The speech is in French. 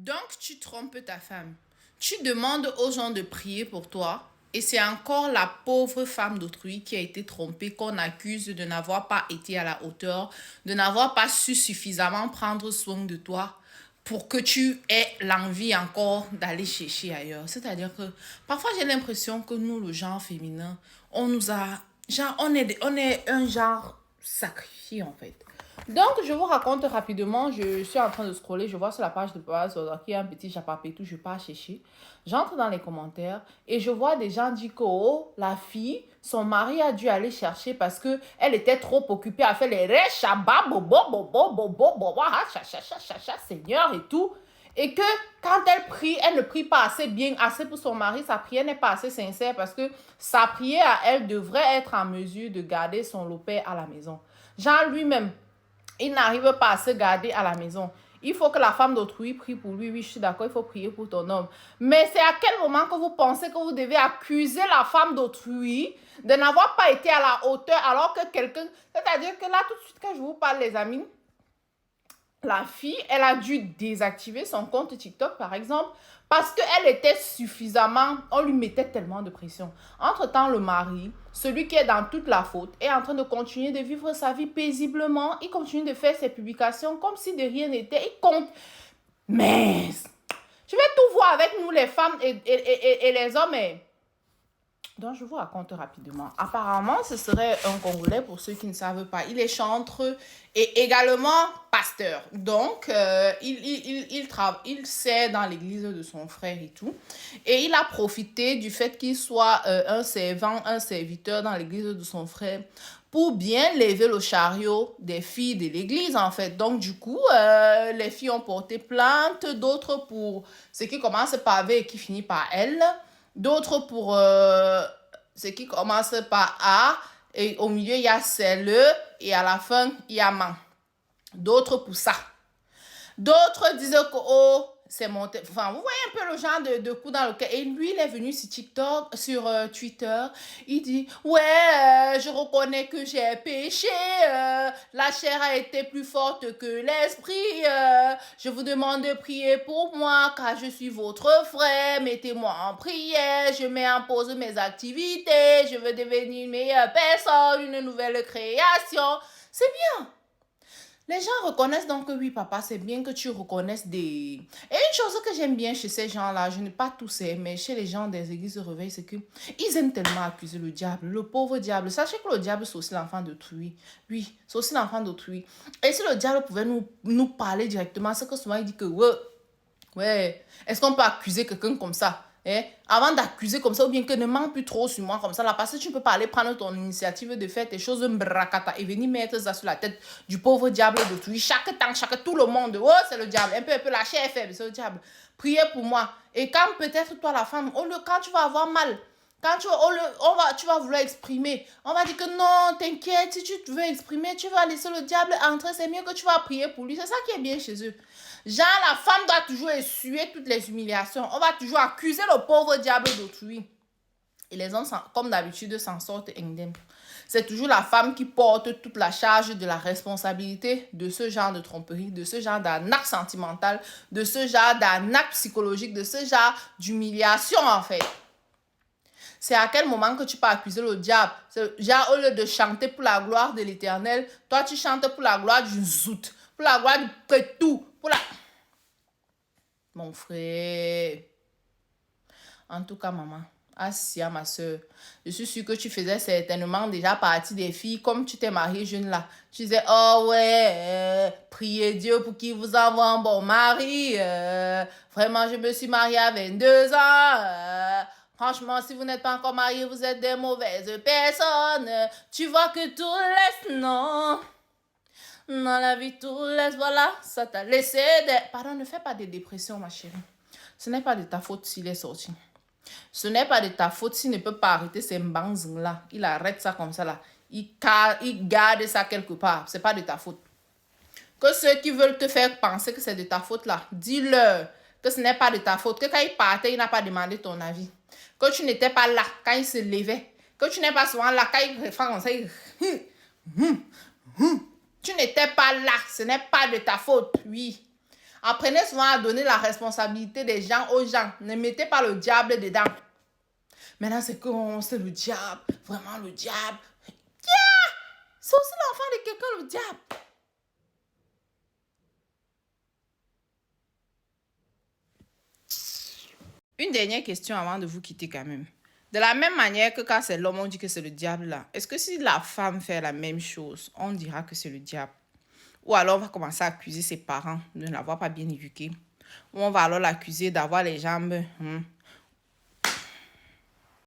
Donc, tu trompes ta femme. Tu demandes aux gens de prier pour toi. Et c'est encore la pauvre femme d'autrui qui a été trompée qu'on accuse de n'avoir pas été à la hauteur, de n'avoir pas su suffisamment prendre soin de toi pour que tu aies l'envie encore d'aller chercher ailleurs. C'est-à-dire que parfois j'ai l'impression que nous, le genre féminin, on nous a... Genre, on est un genre sacrifié en fait. Donc, je vous raconte rapidement, je suis en train de scroller, je vois sur la page de base qu'il y a un petit chapapetou, je pars chercher. J'entre dans les commentaires et je vois des gens dire que oh, la fille, son mari a dû aller chercher parce que elle était trop occupée à faire les rechaba, bobo, bobo, bobo, bobo, Seigneur et tout. Et que quand elle prie, elle ne prie pas assez bien, assez pour son mari, sa prière n'est pas assez sincère parce que sa prière à elle devrait être en mesure de garder son lopin à la maison. Jean lui-même, il n'arrive pas à se garder à la maison. Il faut que la femme d'autrui prie pour lui. Oui, je suis d'accord, il faut prier pour ton homme. Mais c'est à quel moment que vous pensez que vous devez accuser la femme d'autrui de n'avoir pas été à la hauteur alors que quelqu'un... C'est-à-dire que là, tout de suite, quand je vous parle, les amis, la fille, elle a dû désactiver son compte TikTok, par exemple, parce qu'elle était suffisamment... On lui mettait tellement de pression. Entre-temps, le mari, celui qui est dans toute la faute, est en train de continuer de vivre sa vie paisiblement. Il continue de faire ses publications comme si de rien n'était. Il compte. Mais je vais tout voir avec nous, les femmes et les hommes. Donc, je vous raconte rapidement. Apparemment, ce serait un Congolais, pour ceux qui ne savent pas. Il est chanteur et également pasteur. Donc, il sert dans l'église de son frère et tout. Et il a profité du fait qu'il soit un servant, un serviteur dans l'église de son frère pour bien lever le chariot des filles de l'église, en fait. Donc, du coup, les filles ont porté plainte, d'autres pour ce qui commence par V et qui finit par L. D'autres pour ce qui commence par A, et au milieu, il y a CLE, et à la fin, il y a MAN. D'autres pour ça. D'autres disaient que, oh, c'est monté. Enfin, vous voyez un peu le genre de coup dans lequel. Et lui, il est venu sur TikTok, sur Twitter. Il dit, ouais, je reconnais que j'ai péché. La chair a été plus forte que l'esprit. Je vous demande de prier pour moi, car je suis votre frère. Mettez-moi en prière. Je mets en pause mes activités. Je veux devenir une meilleure personne, une nouvelle création. C'est bien. Les gens reconnaissent donc que oui, papa, c'est bien que tu reconnaisses des... Et une chose que j'aime bien chez ces gens-là, je n'ai pas tous mais chez les gens des églises de réveil, c'est que ils aiment tellement accuser le diable, le pauvre diable. Sachez que le diable, c'est aussi l'enfant d'autrui. Oui, c'est aussi l'enfant d'autrui. Et si le diable pouvait nous parler directement, c'est que souvent il dit que, ouais, est-ce qu'on peut accuser quelqu'un comme ça? Avant d'accuser comme ça, ou bien que ne ment plus trop sur moi comme ça, là, parce que tu ne peux pas aller prendre ton initiative de faire tes choses bracata et venir mettre ça sur la tête du pauvre diable d'autrui. Chaque temps, tout le monde, oh, c'est le diable. Un peu la chair est faible, c'est le diable. Priez pour moi. Et quand peut-être toi, la femme, quand tu vas avoir mal, quand tu vas vouloir exprimer, on va dire que non, t'inquiète, si tu veux exprimer, tu vas laisser le diable entrer, c'est mieux que tu vas prier pour lui. C'est ça qui est bien chez eux. Genre, la femme doit toujours essuyer toutes les humiliations. On va toujours accuser le pauvre diable d'autrui. Et les hommes, comme d'habitude, s'en sortent indemnes. C'est toujours la femme qui porte toute la charge de la responsabilité de ce genre de tromperie, de ce genre d'arnaque sentimentale, de ce genre d'arnaque psychologique, de ce genre d'humiliation, en fait. C'est à quel moment que tu peux accuser le diable? Genre, au lieu de chanter pour la gloire de l'Éternel, toi, tu chantes pour la gloire du zout, pour la gloire du prétou, pour la... Mon frère. En tout cas, maman, Asia, ma soeur, je suis sûre que tu faisais certainement déjà partie des filles, comme tu t'es mariée jeune là. Tu disais, oh ouais, priez Dieu pour qu'il vous envoie un bon mari. Vraiment, je me suis mariée à 22 ans. Franchement, si vous n'êtes pas encore mariée, vous êtes des mauvaises personnes. Tu vois que tout laisse, non. Dans la vie, tout laisse, voilà, ça t'a laissé des... Pardon, ne fais pas de dépression, ma chérie. Ce n'est pas de ta faute s'il est sorti. Ce n'est pas de ta faute s'il ne peut pas arrêter ces bangs-là. Il arrête ça comme ça, là. Il garde ça quelque part. Ce n'est pas de ta faute. Que ceux qui veulent te faire penser que c'est de ta faute, là, dis-leur que ce n'est pas de ta faute. Que quand il partait, il n'a pas demandé ton avis. Que tu n'étais pas là quand il se levait. Que tu n'es pas souvent là quand il fait comme ça. Tu n'étais pas là, ce n'est pas de ta faute, oui. Apprenez souvent à donner la responsabilité des gens aux gens. Ne mettez pas le diable dedans. Maintenant, c'est le diable. Vraiment le diable. C'est aussi l'enfant de quelqu'un, le diable. Une dernière question avant de vous quitter quand même. De la même manière que quand c'est l'homme, on dit que c'est le diable là. Est-ce que si la femme fait la même chose, on dira que c'est le diable? Ou alors on va commencer à accuser ses parents de ne l'avoir pas bien éduquée. Ou on va alors l'accuser d'avoir les jambes